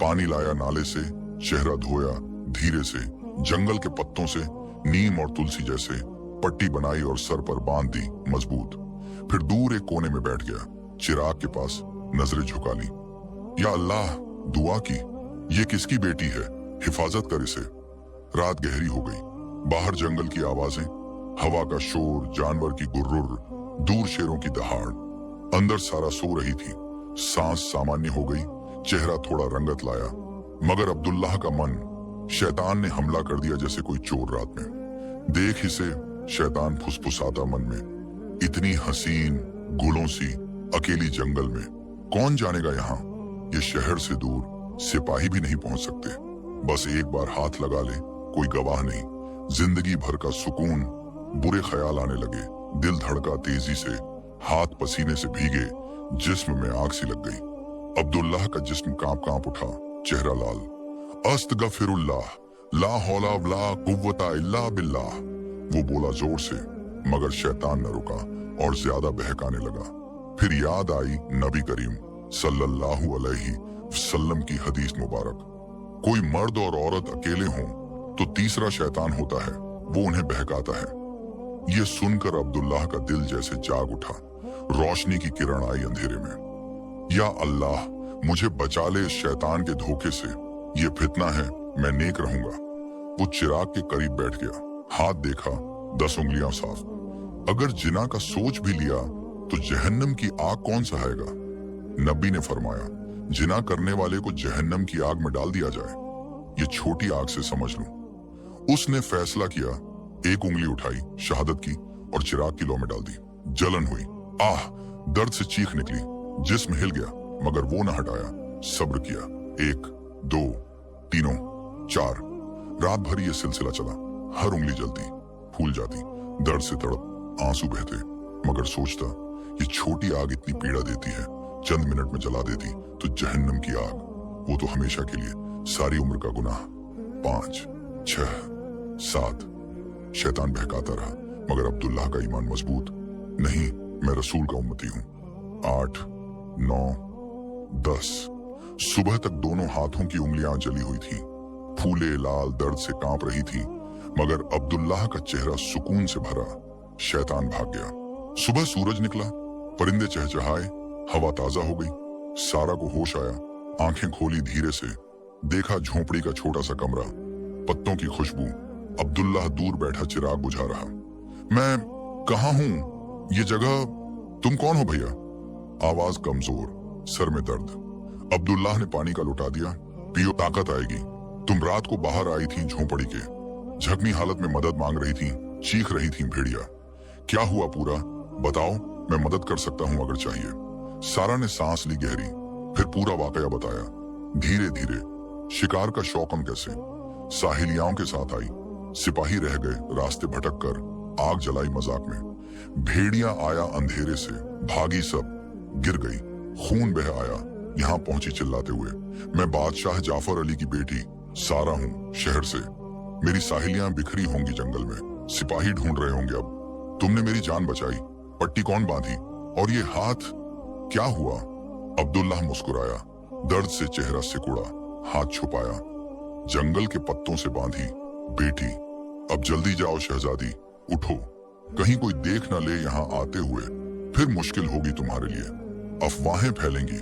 पानी लाया नाले से, चेहरा धोया धीरे से। जंगल के पत्तों से, नीम और तुलसी जैसे, पट्टी बनाई और सर पर बांध दी मजबूत। फिर दूर एक कोने में बैठ गया, चिराग के पास, नजरें झुका ली। या अल्लाह, दुआ की, ये किसकी बेटी है, हिफाजत कर इसे। रात गहरी हो गई, बाहर जंगल की आवाजें, हवा का शोर, जानवर की गुर्रुर, दूर शेरों की दहाड़। अंदर सारा सो रही थी, सांस सामान्य हो गई, चेहरा थोड़ा रंगत लाया। मगर अब्दुल्लाह का मन, शैतान ने हमला कर दिया जैसे कोई चोर रात में। देख इसे, शैतान फुसफुसाता मन में, इतनी हसीन, गुलों सी, अकेली जंगल में, कौन जानेगा यहाँ। ये शहर से दूर सिपाही भी नहीं पहुंच सकते। बस एक बार हाथ लगा ले, कोई गवाह नहीं। जिंदगी भर का सुकून। बुरे ख्याल आने लगे, दिल धड़का तेजी से, हाथ पसीने से भीगे, जिस्म में आग सी लग गई। अब्दुल्लाह का जिस्म कांप कांप उठा, चेहरा लाल। अस्तगफिरुल्लाह, ला हौला वला कुव्वता इल्ला बिल्लाह, वो बोला जोर से, मगर शैतान न रुका और ज्यादा बहकाने लगा। फिर याद आई नबी करीम सल्लल्लाहु अलैहि वसल्लम की हदीस मुबारक, कोई मर्द और औरत अकेले हों तो तीसरा शैतान होता है, वो उन्हें बहकाता है। ये सुनकर अब्दुल्लाह का दिल जैसे जाग उठा, रोशनी की किरण आई अंधेरे में। या अल्लाह, मुझे बचा ले इस शैतान के धोखे से, ये फितना है, मैं नेक रहूंगा। वो चिराग के करीब बैठ गया, हाथ देखा, 10 उंगलियां साफ। अगर जिना का सोच भी लिया तो जहन्नम की आग कौन सहायगा। नबी ने फरमाया, जिना करने वाले को जहन्नम की आग में डाल दिया जाए, ये छोटी आग से समझ लूं। उसने फैसला किया, एक उंगली उठाई, शहादत की और चिराग की लौ में डाल दी। जलन हुई, आह, दर्द से चीख निकली, जिस्म हिल गया, मगर वो न हटाया। सब्र किया। 1, 2, 3, 4। रात भर ये सिलसिला चला। हर उंगली जलती, फूल जाती, दर्द से तड़प, आंसू बहते, मगर सोचता ये छोटी आग इतनी पीड़ा देती है, चंद मिनट में जला देती तो जहन्नम की आग, वो तो हमेशा के लिए, सारी उम्र का गुनाह। 5, 6, 7। शैतान बहकाता रहा, मगर अब्दुल्लाह का ईमान मजबूत। नहीं, मैं रसूल का उम्मती हूं। 8, 9, 10। सुबह तक दोनों हाथों की उंगलियां जली हुई थी, फूले लाल दर्द से कांप रही थी, मगर अब्दुल्लाह का चेहरा सुकून से भरा। शैतान भाग गया। सुबह सूरज निकला, परिंदे चहचहाए, हवा ताजा हो गई। सारा को होश आया, आंखें खोली धीरे से, देखा झोंपड़ी का छोटा सा कमरा, पत्तों की खुशबू, अब्दुल्लाह दूर बैठा चिराग बुझा रहा। मैं कहाँ हूं? ये जगह, तुम कौन हो भैया? आवाज कमजोर, सर में दर्द। अब्दुल्लाह ने पानी का लुटा दिया। पियो, ताकत आएगी। तुम रात को बाहर आई थी झोंपड़ी के, झकमी हालत में मदद मांग रही थी, चीख रही थी भेड़िया। क्या हुआ पूरा? बताओ, मैं मदद कर सकता हूं अगर चाहिए। सारा ने सांस ली गहरी, फिर पूरा वाकया बताया। धीरे धीरे। शिकार का शौक हम कैसे? साहिलियाओं के साथ आई, सिपाही रह गए, रास्ते भटक कर, आग जलाई मजाक में। भेड़िया आया अंधेरे से, भागी सब, गिर गई, खून बह आया, यहाँ पहुंची चिल्लाते हुए। मैं बादशाह जाफर अली की बेटी सारा हूँ, शहर से। मेरी साहिलियां बिखरी होंगी जंगल में, सिपाही ढूंढ रहे होंगे अब। तुमने मेरी जान बचाई, पट्टी कौन बांधी? और ये हाथ क्या हुआ? अब्दुल्लाह मुस्कुराया, दर्द से चेहरा सिकुड़ा, हाथ छुपाया। जंगल के पत्तों से बांधी, बेटी। अब जल्दी जाओ शहजादी, उठो, कहीं कोई देख न ले यहाँ आते हुए, फिर मुश्किल होगी तुम्हारे लिए, अफवाहें फैलेंगी।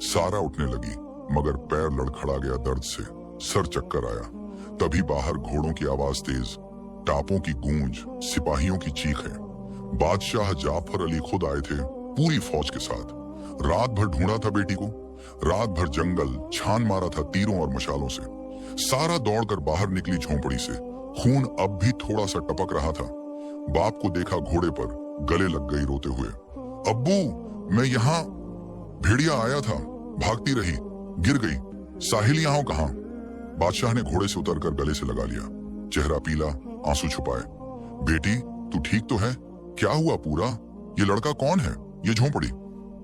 सारा उठने लगी, मगर पैर लड़खड़ा गया दर्द से, सर चक्कर आया। तभी बाहर घोड़ों की आवाज तेज, टापों की गूंज, सिपाहियों की चीखें। बादशाह जाफर अली खुद आए थे, पूरी फौज के साथ। रात भर ढूंढा था बेटी को, रात भर जंगल छान मारा था तीरों और मशालों से। सारा दौड़कर बाहर निकली झोंपड़ी से, खून अब भी थोड़ा सा टपक रहा था। बाप को देखा घोड़े पर, गले लग गई रोते हुए। अब्बू, मैं यहाँ। भेड़िया आया था, भागती रही, गिर गई। साहिल यहाँ कहाँ? बादशाह ने घोड़े से उतरकर गले से लगा लिया, चेहरा पीला, आंसू छुपाए। बेटी, तू ठीक तो है? क्या हुआ पूरा? ये लड़का कौन है? ये झोंपड़ी?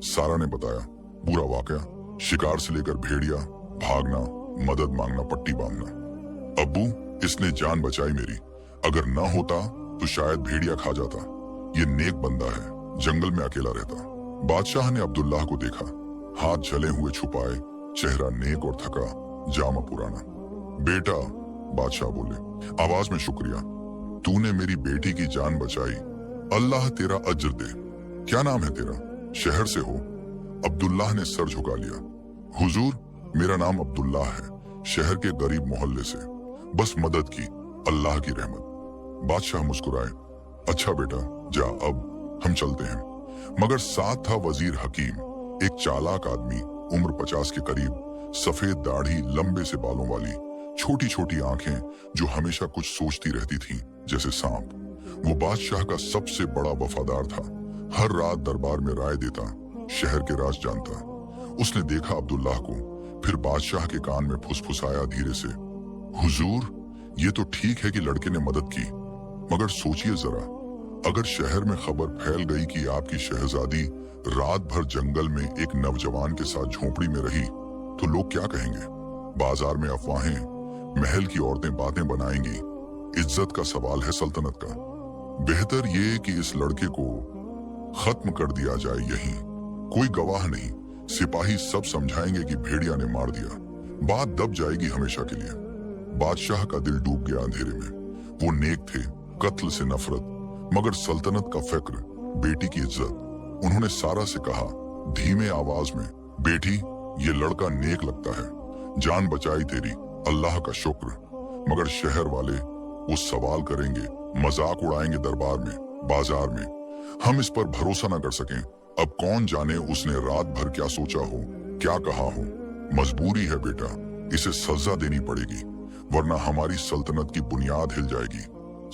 सारा ने बताया पूरा वाकया, शिकार से लेकर भेड़िया, भागना, मदद मांगना, पट्टी बांधना। अब्बू, इसने जान बचाई मेरी, अगर ना होता तो शायद भेड़िया खा जाता। ये नेक बंदा है, जंगल में अकेला रहता। बादशाह ने अब्दुल्लाह को देखा, हाथ जले हुए छुपाए, चेहरा नेक और थका, जामा पुराना। बेटा, बादशाह बोले, आवाज में शुक्रिया, तूने मेरी बेटी की जान बचाई, अल्लाह तेरा अज्र दे। क्या नाम है तेरा? शहर से हो? अब्दुल्लाह ने सर झुका लिया। हुजूर, मेरा नाम अब्दुल्लाह है, शहर के गरीब मोहल्ले से, बस मदद की, अल्लाह की रहमत। बादशाह मुस्कुराए, अच्छा बेटा, जा, अब हम चलते हैं। मगर साथ था वजीर हकीम, एक चालाक आदमी, उम्र 50 के करीब, सफेद दाढ़ी, लंबे से बालों वाली, छोटी छोटी आंखें जो हमेशा कुछ सोचती रहती थी, जैसे सांप। वो बादशाह का सबसे बड़ा वफादार था, हर रात दरबार में राय देता, शहर के राज जानता। उसने देखा अब्दुल्लाह को, फिर बादशाह के कान में फुसफुसाया धीरे से, हुजूर, ये तो ठीक है कि लड़के ने मदद की, मगर सोचिए जरा, अगर शहर में खबर फैल गई कि आपकी शहजादी रात भर जंगल में एक नौजवान के साथ झोंपड़ी में रही, तो लोग क्या कहेंगे? बाजार में अफवाहें, महल की औरतें बातें बनाएंगी, इज्जत का सवाल है सल्तनत का। बेहतर ये कि इस लड़के को खत्म कर दिया जाए यहीं, कोई गवाह नहीं, सिपाही सब समझाएंगे कि भेड़िया ने मार दिया, बात दब जाएगी हमेशा के लिए। बादशाह का दिल डूब गया अंधेरे में। वो नेक थे, कत्ल से नफरत, मगर सल्तनत का फिक्र, बेटी की इज्जत। उन्होंने सारा से कहा धीमे आवाज में, बेटी, ये लड़का नेक लगता है, जान बचाई तेरी, अल्लाह का शुक्र। मगर शहर वाले वो सवाल करेंगे, मजाक उड़ाएंगे दरबार में, बाजार में, हम इस पर भरोसा न कर सकें। अब कौन जाने उसने रात भर क्या सोचा हो, क्या कहा हो। मजबूरी है बेटा, इसे सजा देनी पड़ेगी, वरना हमारी सल्तनत की बुनियाद हिल जाएगी।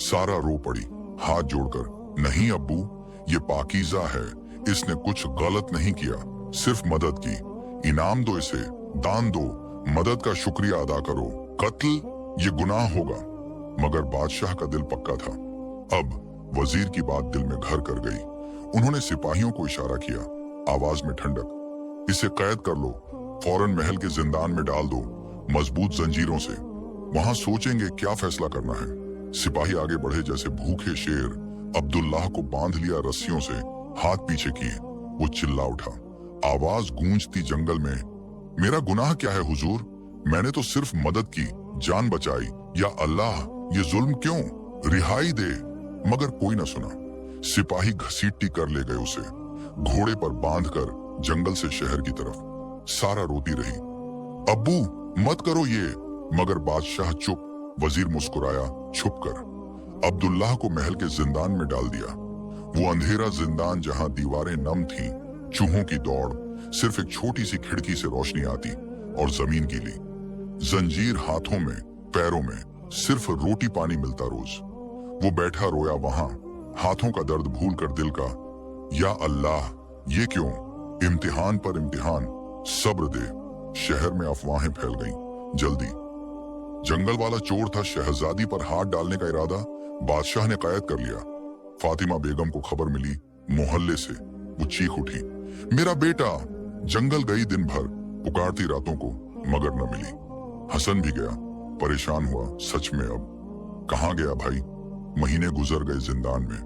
सारा रो पड़ी हाथ जोड़कर, नहीं अब्बू, ये पाकीज़ा है, इसने कुछ गलत नहीं किया, सिर्फ मदद की। इनाम दो इसे, दान दो, मदद का शुक्रिया अदा करो, कत्ल ये गुनाह होगा। मगर बादशाह का दिल पक्का था। अब वजीर की बात दिल में घर कर गई। उन्होंने सिपाहियों को इशारा किया, आवाज में ठंडक, इसे कैद कर लो, फौरन महल के जिंदान में डाल दो, मजबूत जंजीरों से, वहां सोचेंगे क्या फैसला करना है। सिपाही आगे बढ़े जैसे भूखे शेर। अब्दुल्लाह को बांध लिया रस्सियों से, हाथ पीछे किए। वो चिल्ला उठा, आवाज गूंजती जंगल में, मेरा गुनाह क्या है हुजूर? मैंने तो सिर्फ मदद की, जान बचाई। या अल्लाह, ये जुल्म क्यों? रिहाई दे। मगर कोई न सुना। सिपाही घसीटती कर ले गए उसे, घोड़े पर बांधकर जंगल से शहर की तरफ। सारा रोती रही, अब्बू मत करो ये। मगर बादशाह चुप। वजीर मुस्कुराया, छुप कर। अब्दुल्लाह को महल के जिंदान में डाल दिया। वो अंधेरा जिंदान जहां दीवारें नम थीं, चूहों की दौड़, सिर्फ एक छोटी सी खिड़की से रोशनी आती और जमीन गीली। जंजीर हाथों में, पैरों में, सिर्फ रोटी पानी मिलता रोज। वो बैठा रोया वहां, हाथों का दर्द भूल कर दिल का। या अल्लाह, ये क्यों? इम्तिहान पर इम्तिहान, सब्र दे। शहर में अफवाहें फैल गईं। जल्दी। जंगल वाला चोर था, शहजादी पर हाथ डालने का इरादा बादशाह ने कैद कर लिया। फातिमा बेगम को खबर मिली मोहल्ले से। वो चीख उठी, मेरा बेटा! जंगल गई दिन भर, पुकारती रातों को, मगर न मिली। हसन भी गया, परेशान हुआ, सच में अब कहाँ गया भाई? महीने गुजर गए जिंदान में।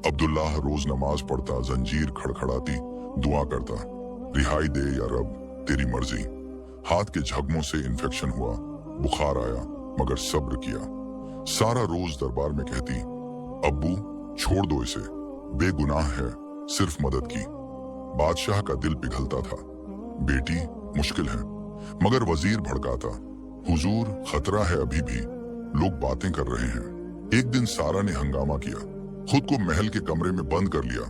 अब्दुल्लाह रोज नमाज पढ़ता, जंजीर खड़खड़ाती, दुआ करता, रिहाई दे या रब, तेरी मर्जी। हाथ के झगमों से इन्फेक्शन हुआ, बुखार आया, मगर सब्र किया। सारा रोज दरबार में कहती, अब्बू छोड़ दो इसे, बेगुनाह है, सिर्फ मदद की। बादशाह का दिल पिघलता था, बेटी मुश्किल है। मगर वजीर भड़काता, हुजूर खतरा है अभी भी, लोग बातें कर रहे हैं। एक दिन सारा ने हंगामा किया, खुद को महल के कमरे में बंद कर लिया।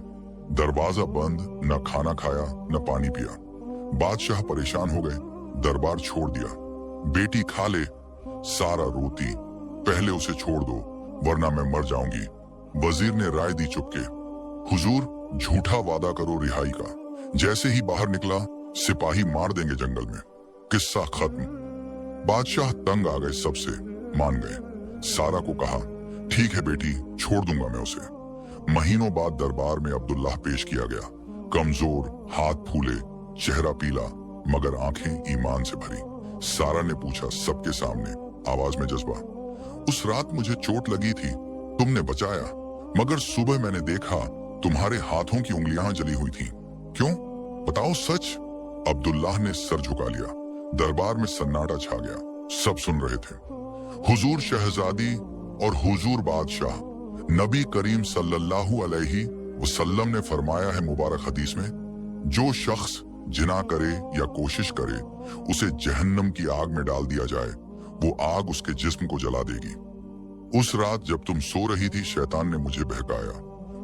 दरवाजा बंद, न खाना खाया न पानी पिया। बादशाह परेशान हो गए, दरबार छोड़ दिया। बेटी खा ले। सारा रोती, पहले उसे छोड़ दो वरना मैं मर जाऊंगी। वजीर ने राय दी चुपके, हुजूर झूठा वादा करो रिहाई का, जैसे ही बाहर निकला सिपाही मार देंगे जंगल में। किस्सा खत्म। बादशाह तंग आ गए, सबसे मान गए। सारा को कहा, ठीक है बेटी, छोड़ दूंगा मैं उसे। महीनों बाद दरबार में अब्दुल्लाह पेश किया गया, कमजोर, हाथ फूले, चेहरा पीला, मगर आंखें ईमान से भरी। सारा ने पूछा सबके सामने, आवाज में जज्बा, उस रात मुझे चोट लगी थी, तुमने बचाया, मगर सुबह मैंने देखा तुम्हारे हाथों की उंगलियां जली हुई थी। क्यों? बताओ सच। अब्दुल्लाह ने सर झुका लिया। दरबार में सन्नाटा छा गया, सब सुन रहे थे। हुजूर शहजादी और हुजूर बादशाह, नबी करीम सल्लल्लाहु अलैहि वसल्लम ने फरमाया है मुबारक हदीस में, जो शख्स जिना करे या कोशिश करे उसे जहन्नम की आग में डाल दिया जाए, वो आग उसके जिस्म को जला देगी। उस रात जब तुम सो रही थी, शैतान ने मुझे बहकाया,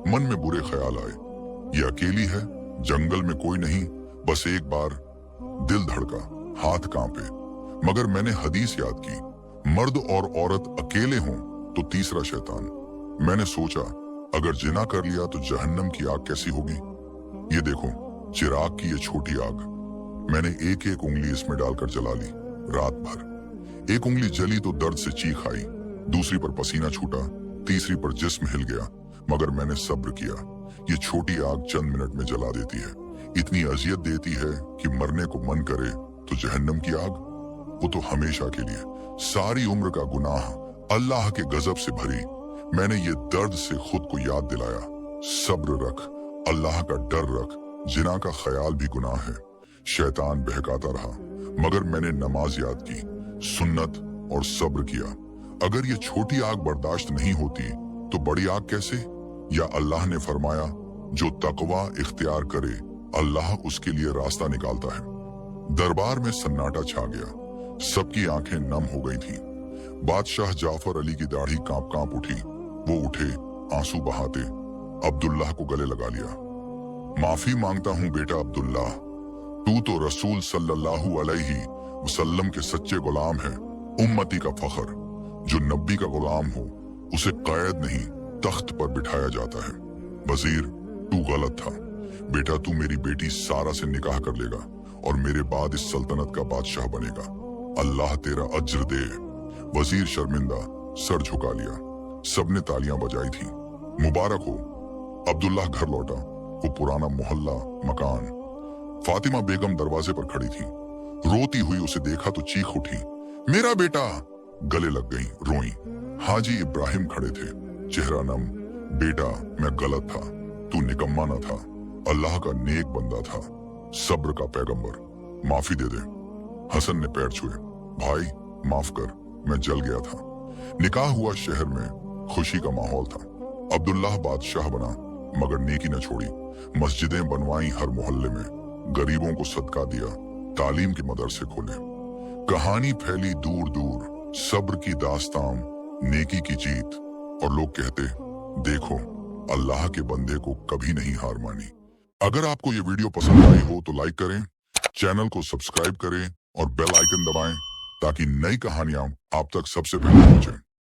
मन में बुरे ख्याल आए, ये अकेली है, जंगल में कोई नहीं, बस एक बार। दिल धड़का, हाथ कांपे, मगर मैंने हदीस याद की, मर्द और औरत अकेले हों तो तीसरा शैतान। मैंने सोचा अगर जिना कर लिया तो जहन्नम की आग कैसी होगी। ये देखो चिराग की ये छोटी आग, मैंने एक एक उंगली इसमें डालकर जला ली। रात भर एक उंगली जली तो दर्द से चीख आई, दूसरी पर पसीना छूटा, तीसरी पर जिस्म हिल गया, मगर मैंने सब्र किया। ये छोटी आग चंद मिनट में जला देती है, इतनी अजियत देती है कि मरने को मन करे तो जहन्नम की आग, वो तो हमेशा के लिए, सारी उम्र का गुनाह, अल्लाह के गजब से भरी। मैंने ये दर्द से खुद को याद दिलाया, सब्र रख, अल्लाह का डर रख, जिना का ख्याल भी गुनाह है। शैतान बहकाता रहा, मगर मैंने नमाज याद की, सुन्नत और सब्र किया। अगर ये छोटी आग बर्दाश्त नहीं होती तो बड़ी आग कैसे? या अल्लाह ने फरमाया, जो तकवा इख्तियार करे अल्लाह उसके लिए रास्ता निकालता है। दरबार में सन्नाटा छा गया, सबकी आंखें नम हो गई थीं। बादशाह जाफर अली की दाढ़ी कांप कांप उठी। वो उठे, आंसू बहाते, अब्दुल्लाह को गले लगा लिया। माफी मांगता हूं बेटा अब्दुल्लाह, तू तो रसूल सल्लल्लाहु अलैहि वसल्लम के सच्चे गुलाम है, उम्मती का फख्र। जो नबी का गुलाम हो उसे कैद नहीं तख्त पर बिठाया जाता है। वजीर, तू गलत था बेटा, तू मेरी बेटी सारा से निकाह कर लेगा और मेरे बाद इस सल्तनत का बादशाह बनेगा। अल्लाह तेरा अज्र दे। वजीर शर्मिंदा सर झुका लिया। सबने तालियां बजाई थी। मुबारक हो। अब्दुल्लाह घर लौटा। वो पुराना मोहल्ला, मकान। फातिमा बेगम दरवाजे पर खड़ी थी। रोती हुई उसे देखा तो चीख उठी, मेरा बेटा। गले लग गई, रोई। हाजी इब्राहिम खड़े थे, चेहरा नम। बेटा, मैं गलत था, तू निकम्मा न था, अल्लाह का नेक बंदा था, सब्र का पैगंबर, माफी दे दे। हसन ने पैर छुए। भाई माफ कर, मैं जल गया था। निकाह हुआ, शहर में खुशी का माहौल था। अब्दुल्लाह बादशाह बना, मगर नेकी न छोड़ी। मस्जिदें बनवाई हर मोहल्ले में, गरीबों को सदका दिया, तालीम के मदरसे खोले। कहानी फैली दूर दूर, सब्र की दास्तान, नेकी की जीत। और लोग कहते, देखो अल्लाह के बंदे को कभी नहीं हार मानी। अगर आपको ये वीडियो पसंद आई हो तो लाइक करें, चैनल को सब्सक्राइब करें और बेल आइकन दबाएं ताकि नई कहानियां आप तक सबसे पहले पहुंचे।